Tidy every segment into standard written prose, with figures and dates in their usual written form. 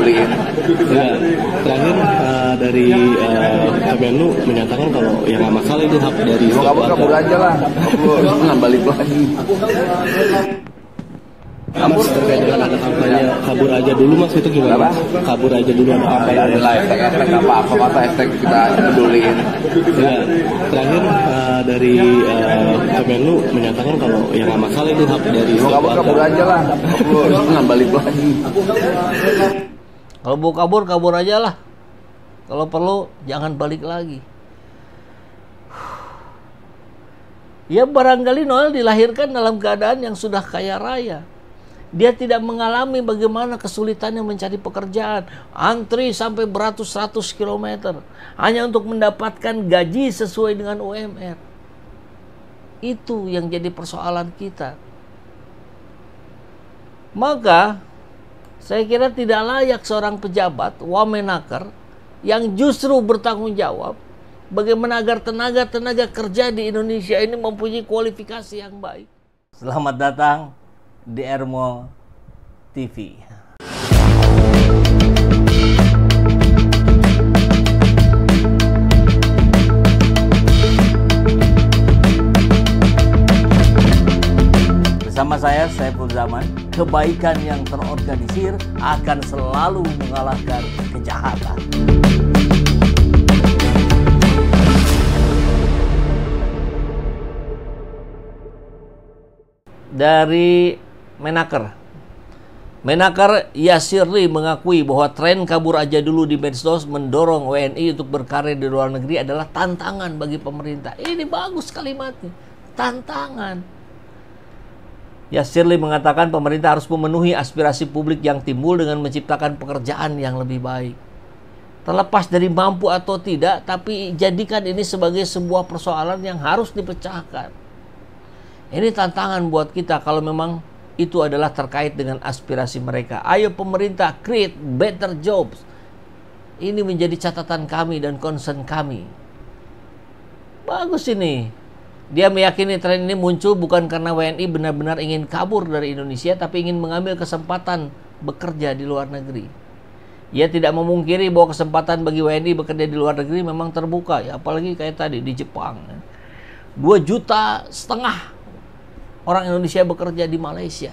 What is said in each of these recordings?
peduliin. Ya, terakhir dari Kemenlu menyatakan kalau yang nggak masalah itu hak dari Mau kabur aja lah, nggak balik lagi. Mas, terkait dengan ada kampanye kabur aja dulu Mas, itu gimana? Kabur aja dulu ada kampanye. Efek apa kata efek kita peduliin. Ya, terakhir dari Kemenlu menyatakan kalau yang nggak masalah itu hak dari Mau kabur aja lah, nggak balik lagi. Kalau mau kabur aja lah. Kalau perlu jangan balik lagi. Ya barangkali Noel dilahirkan dalam keadaan yang sudah kaya raya. Dia tidak mengalami bagaimana kesulitannya mencari pekerjaan. Antri sampai beratus-ratus kilometer. Hanya untuk mendapatkan gaji sesuai dengan UMR. Itu yang jadi persoalan kita. Maka, saya kira tidak layak seorang pejabat, Wamenaker, yang justru bertanggung jawab bagaimana agar tenaga kerja di Indonesia ini mempunyai kualifikasi yang baik. Selamat datang di Ermo TV. Bersama saya, Saiful Zaman, kebaikan yang terorganisir akan selalu mengalahkan kejahatan. Dari Menaker Yasirli mengakui bahwa tren kabur aja dulu di medsos mendorong WNI untuk berkarir di luar negeri adalah tantangan bagi pemerintah. Ini bagus kalimatnya, tantangan. Yasirli mengatakan pemerintah harus memenuhi aspirasi publik yang timbul dengan menciptakan pekerjaan yang lebih baik. Terlepas dari mampu atau tidak, tapi jadikan ini sebagai sebuah persoalan yang harus dipecahkan. Ini tantangan buat kita kalau memang itu adalah terkait dengan aspirasi mereka. Ayo pemerintah create better jobs. Ini menjadi catatan kami dan concern kami. Bagus ini. Dia meyakini tren ini muncul bukan karena WNI benar-benar ingin kabur dari Indonesia, tapi ingin mengambil kesempatan bekerja di luar negeri. Ia tidak memungkiri bahwa kesempatan bagi WNI bekerja di luar negeri memang terbuka, ya, apalagi kayak tadi di Jepang. 2,5 juta orang Indonesia bekerja di Malaysia.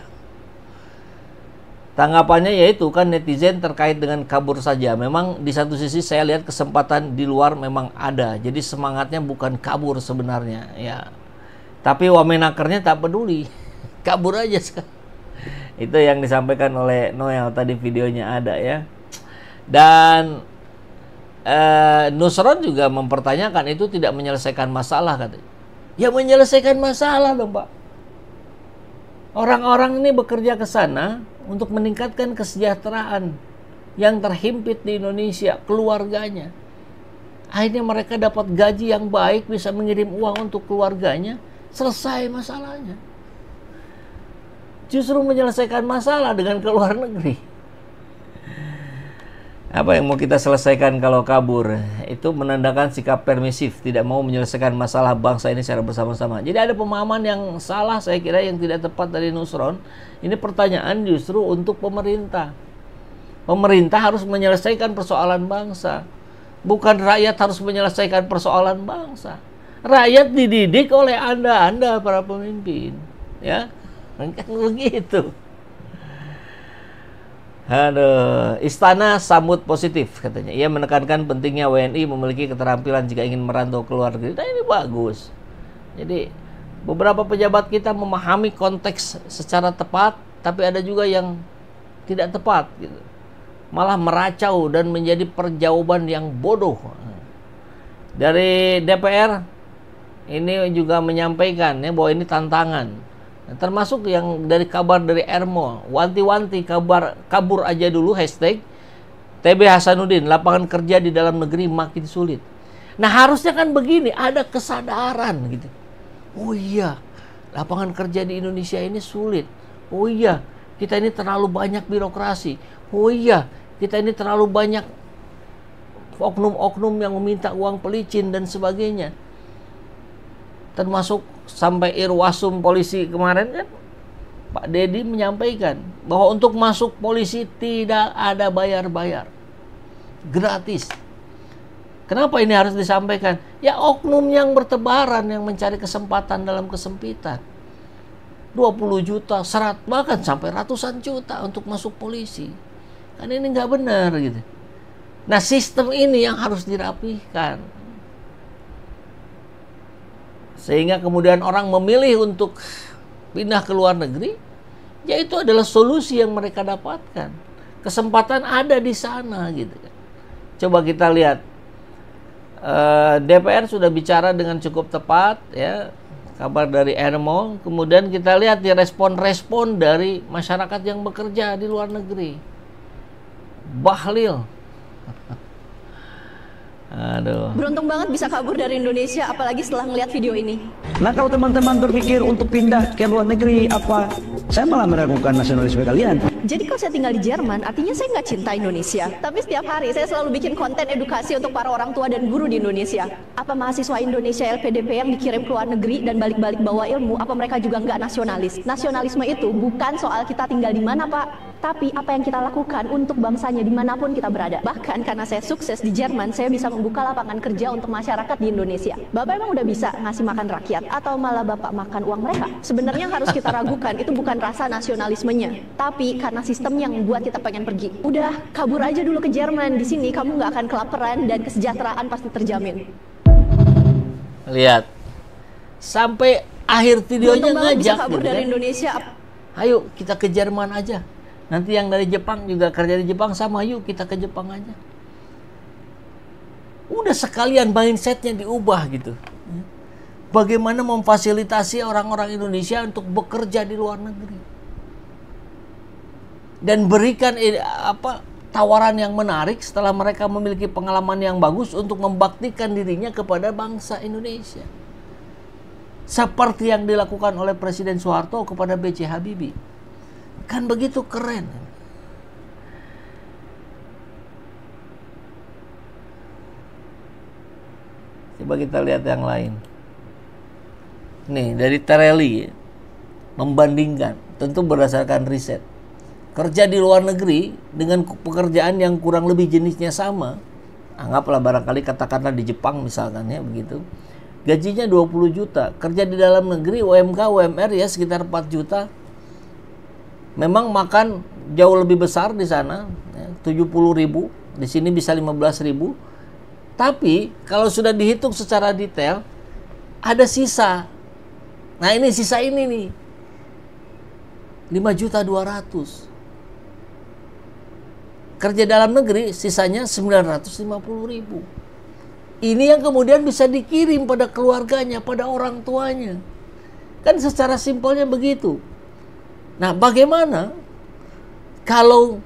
Tanggapannya yaitu kan netizen terkait dengan kabur saja. Memang di satu sisi saya lihat kesempatan di luar memang ada. Jadi semangatnya bukan kabur sebenarnya, ya. Tapi Wamenakernya tak peduli. Kabur aja sekarang. Itu yang disampaikan oleh Noel tadi, videonya ada, ya. Dan Nusron juga mempertanyakan itu tidak menyelesaikan masalah, katanya. Ya menyelesaikan masalah dong, Pak. Orang-orang ini bekerja ke sana untuk meningkatkan kesejahteraan yang terhimpit di Indonesia, keluarganya. Akhirnya mereka dapat gaji yang baik, bisa mengirim uang untuk keluarganya, selesai masalahnya. Justru menyelesaikan masalah dengan ke luar negeri. Apa yang mau kita selesaikan kalau kabur? Itu menandakan sikap permisif, tidak mau menyelesaikan masalah bangsa ini secara bersama-sama. Jadi ada pemahaman yang salah, saya kira, yang tidak tepat dari Nusron. Ini pertanyaan justru untuk pemerintah. Pemerintah harus menyelesaikan persoalan bangsa. Bukan rakyat harus menyelesaikan persoalan bangsa. Rakyat dididik oleh Anda para pemimpin. Ya, kan begitu. Aduh, Istana sambut positif, katanya. Ia menekankan pentingnya WNI memiliki keterampilan jika ingin merantau ke luar negeri. Nah, ini bagus. Jadi, beberapa pejabat kita memahami konteks secara tepat, tapi ada juga yang tidak tepat, gitu. Malah meracau dan menjadi perjawaban yang bodoh. Dari DPR, ini juga menyampaikan ya bahwa ini tantangan. Termasuk yang dari kabar dari Ermo, wanti-wanti kabur aja dulu, hashtag TB Hasanuddin, lapangan kerja di dalam negeri makin sulit. Nah, harusnya kan begini, ada kesadaran gitu. Oh iya, lapangan kerja di Indonesia ini sulit. Oh iya, kita ini terlalu banyak birokrasi. Oh iya, kita ini terlalu banyak oknum-oknum yang meminta uang pelicin dan sebagainya. Termasuk sampai Irwasum polisi kemarin kan Pak Dedi menyampaikan bahwa untuk masuk polisi tidak ada bayar-bayar, gratis. Kenapa ini harus disampaikan? Ya oknum yang bertebaran yang mencari kesempatan dalam kesempitan. 20 juta, bahkan sampai ratusan juta untuk masuk polisi. Kan ini nggak benar gitu. Nah sistem ini yang harus dirapihkan. Sehingga kemudian orang memilih untuk pindah ke luar negeri, ya itu adalah solusi yang mereka dapatkan. Kesempatan ada di sana gitu kan. Coba kita lihat. DPR sudah bicara dengan cukup tepat ya, kabar dari Animal. Kemudian kita lihat di respon-respon dari masyarakat yang bekerja di luar negeri. Bahlil. Aduh. Beruntung banget bisa kabur dari Indonesia, apalagi setelah melihat video ini. Nah kalau teman-teman berpikir untuk pindah ke luar negeri apa, saya malah meragukan nasionalisme kalian. Jadi kalau saya tinggal di Jerman, artinya saya nggak cinta Indonesia. Tapi setiap hari saya selalu bikin konten edukasi untuk para orang tua dan guru di Indonesia. Apa mahasiswa Indonesia LPDP yang dikirim ke luar negeri dan balik-balik bawa ilmu, apa mereka juga nggak nasionalis? Nasionalisme itu bukan soal kita tinggal di mana, Pak. Tapi apa yang kita lakukan untuk bangsanya dimanapun kita berada. Bahkan karena saya sukses di Jerman, saya bisa membuka lapangan kerja untuk masyarakat di Indonesia. Bapak emang udah bisa ngasih makan rakyat atau malah Bapak makan uang mereka? Sebenarnya yang harus kita ragukan itu bukan rasa nasionalismenya, tapi karena sistem yang membuat kita pengen pergi. Udah, kabur aja dulu ke Jerman. Di sini kamu nggak akan kelaparan dan kesejahteraan pasti terjamin. Lihat, sampai akhir videonya ngajak bisa kabur gitu, dari kan? Indonesia. Ayo kita ke Jerman aja. Nanti yang dari Jepang juga kerja di Jepang sama, yuk kita ke Jepang aja. Udah sekalian mindsetnya diubah gitu. Bagaimana memfasilitasi orang-orang Indonesia untuk bekerja di luar negeri. Dan berikan tawaran yang menarik setelah mereka memiliki pengalaman yang bagus untuk membaktikan dirinya kepada bangsa Indonesia. Seperti yang dilakukan oleh Presiden Soeharto kepada B.J. Habibie. Kan begitu keren. Coba kita lihat yang lain. Nih, dari Tereli membandingkan, tentu berdasarkan riset. Kerja di luar negeri dengan pekerjaan yang kurang lebih jenisnya sama. Anggaplah barangkali katakanlah di Jepang misalkan ya begitu. Gajinya 20 juta. Kerja di dalam negeri UMK, UMR ya sekitar 4 juta. Memang makan jauh lebih besar di sana, ya, 70.000, di sini bisa 15.000. Tapi kalau sudah dihitung secara detail, ada sisa. Nah ini sisa ini nih, 5.200.000. Kerja dalam negeri sisanya 950.000. Ini yang kemudian bisa dikirim pada keluarganya, pada orang tuanya. Kan secara simpelnya begitu. Nah, bagaimana kalau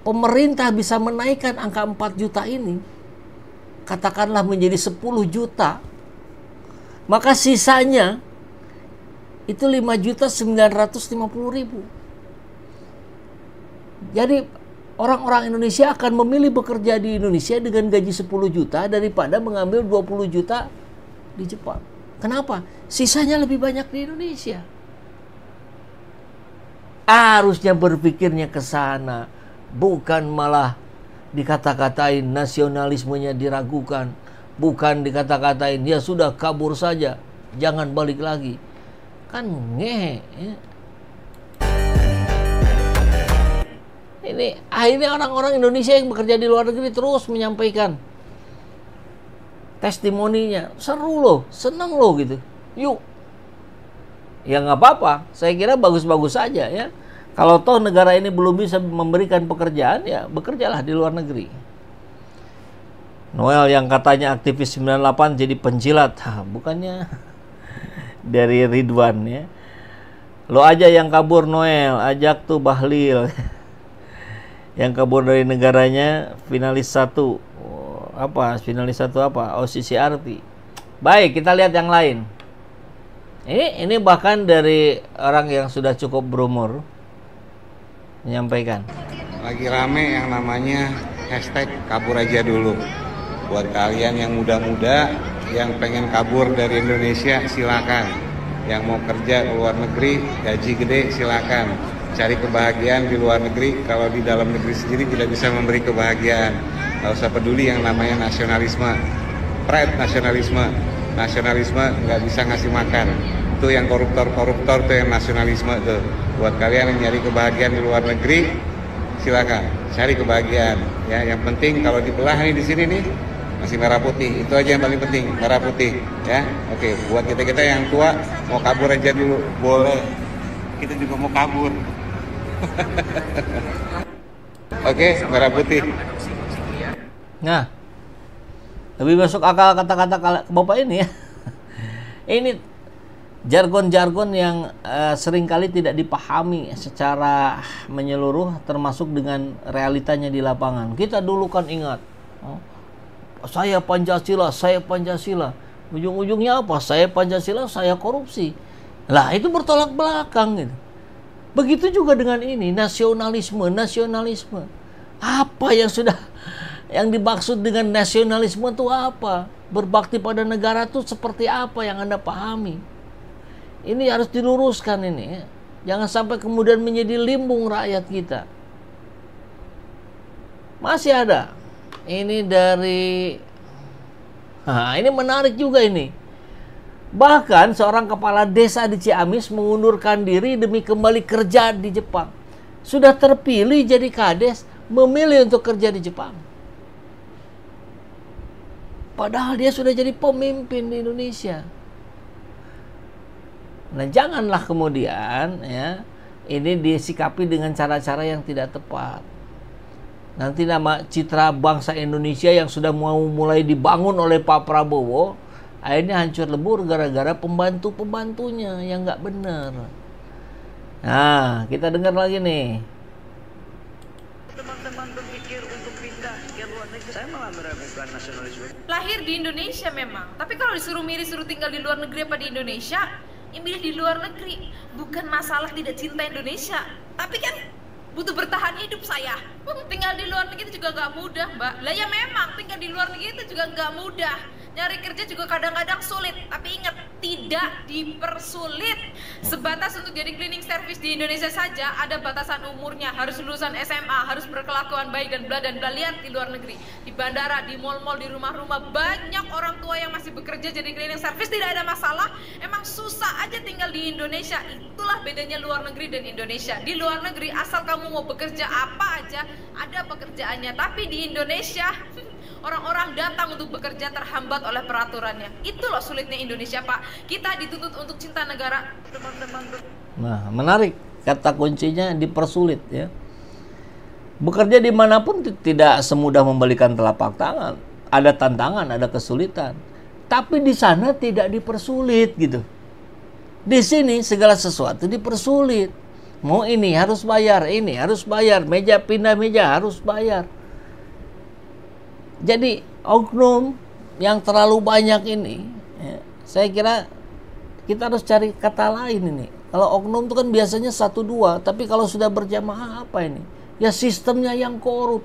pemerintah bisa menaikkan angka 4 juta ini, katakanlah menjadi 10 juta, maka sisanya itu 5.950.000. Jadi orang-orang Indonesia akan memilih bekerja di Indonesia dengan gaji 10 juta daripada mengambil 20 juta di Jepang. Kenapa? Sisanya lebih banyak di Indonesia. Harusnya berpikirnya ke sana, bukan malah dikata-katain nasionalismenya diragukan, bukan dikata-katain ya sudah kabur saja, jangan balik lagi. Kan ngehe ya. Ini akhirnya orang-orang Indonesia yang bekerja di luar negeri terus menyampaikan testimoninya. Seru loh, senang loh gitu. Yuk. Ya nggak apa-apa, saya kira bagus-bagus saja ya. Kalau toh negara ini belum bisa memberikan pekerjaan, ya bekerjalah di luar negeri. Noel yang katanya aktivis 98 jadi penjilat, bukannya dari Ridwan ya. Lo aja yang kabur Noel, ajak tuh Bahlil. Yang kabur dari negaranya finalis 1. Finalis 1 apa? OCCRT. Baik, kita lihat yang lain. Ini bahkan dari orang yang sudah cukup berumur menyampaikan. Lagi rame yang namanya hashtag kabur aja dulu. Buat kalian yang muda-muda yang pengen kabur dari Indonesia silakan. Yang mau kerja ke luar negeri, gaji gede silakan. Cari kebahagiaan di luar negeri, kalau di dalam negeri sendiri tidak bisa memberi kebahagiaan. Nggak usah peduli yang namanya nasionalisme. Pride nasionalisme. Nasionalisme nggak bisa ngasih makan. Itu yang koruptor-koruptor tuh yang nasionalisme tuh. Buat kalian yang nyari kebahagiaan di luar negeri, silakan cari kebahagiaan. Ya, yang penting kalau dibelah nih di sini nih masih merah putih. Itu aja yang paling penting, merah putih. Ya, oke. Buat kita yang tua mau kabur aja dulu, boleh. Kita juga mau kabur. Oke, merah putih. Nah, lebih masuk akal kata-kata Bapak ini ya. Ini jargon-jargon yang seringkali tidak dipahami secara menyeluruh, termasuk dengan realitanya di lapangan. Kita dulu kan ingat, saya Pancasila, saya Pancasila. Ujung-ujungnya apa? Saya Pancasila, saya korupsi. Lah, itu bertolak belakang gitu. Begitu juga dengan ini, nasionalisme. Apa yang dimaksud dengan nasionalisme itu apa? Berbakti pada negara itu seperti apa yang Anda pahami? Ini harus diluruskan ini ya. Jangan sampai kemudian menjadi limbung rakyat kita. Masih ada. Ini dari ini menarik juga ini. Bahkan seorang kepala desa di Ciamis mengundurkan diri demi kembali kerja di Jepang. Sudah terpilih jadi kades, memilih untuk kerja di Jepang. Padahal dia sudah jadi pemimpin di Indonesia. Nah, janganlah kemudian ya ini disikapi dengan cara-cara yang tidak tepat. Nanti nama citra bangsa Indonesia yang sudah mau mulai dibangun oleh Pak Prabowo akhirnya hancur lebur gara-gara pembantu-pembantunya yang nggak benar. Nah, kita dengar lagi nih. Teman-teman berpikir untuk pindah ke luar negeri, saya malah meragukan nasionalisme. Lahir di Indonesia memang, tapi kalau disuruh milih suruh tinggal di luar negeri apa di Indonesia, yang milih di luar negeri. Bukan masalah tidak cinta Indonesia, tapi kan butuh bertahan hidup saya. Tinggal di luar negeri itu juga nggak mudah, Mbak. Lah ya memang tinggal di luar negeri itu juga nggak mudah. Nyari kerja juga kadang-kadang sulit, tapi ingat, tidak dipersulit. Sebatas untuk jadi cleaning service di Indonesia saja ada batasan umurnya, harus lulusan SMA, harus berkelakuan baik dan bla. Lihat di luar negeri, di bandara, di mal-mal, di rumah-rumah, banyak orang tua yang masih bekerja jadi cleaning service, tidak ada masalah. Emang susah aja tinggal di Indonesia. Itulah bedanya luar negeri dan Indonesia. Di luar negeri asal kamu mau bekerja apa aja ada pekerjaannya, tapi di Indonesia orang-orang datang untuk bekerja terhambat oleh peraturannya. Itu loh sulitnya Indonesia, Pak. Kita dituntut untuk cinta negara. Nah, menarik. Kata kuncinya dipersulit ya. Bekerja dimanapun tidak semudah membalikan telapak tangan. Ada tantangan, ada kesulitan. Tapi di sana tidak dipersulit gitu. Di sini segala sesuatu dipersulit. Mau ini harus bayar, ini harus bayar. Meja pindah meja harus bayar. Jadi oknum yang terlalu banyak ini ya, saya kira kita harus cari kata lain ini. Kalau oknum itu kan biasanya 1-2, tapi kalau sudah berjamaah apa ini? Ya sistemnya yang korup.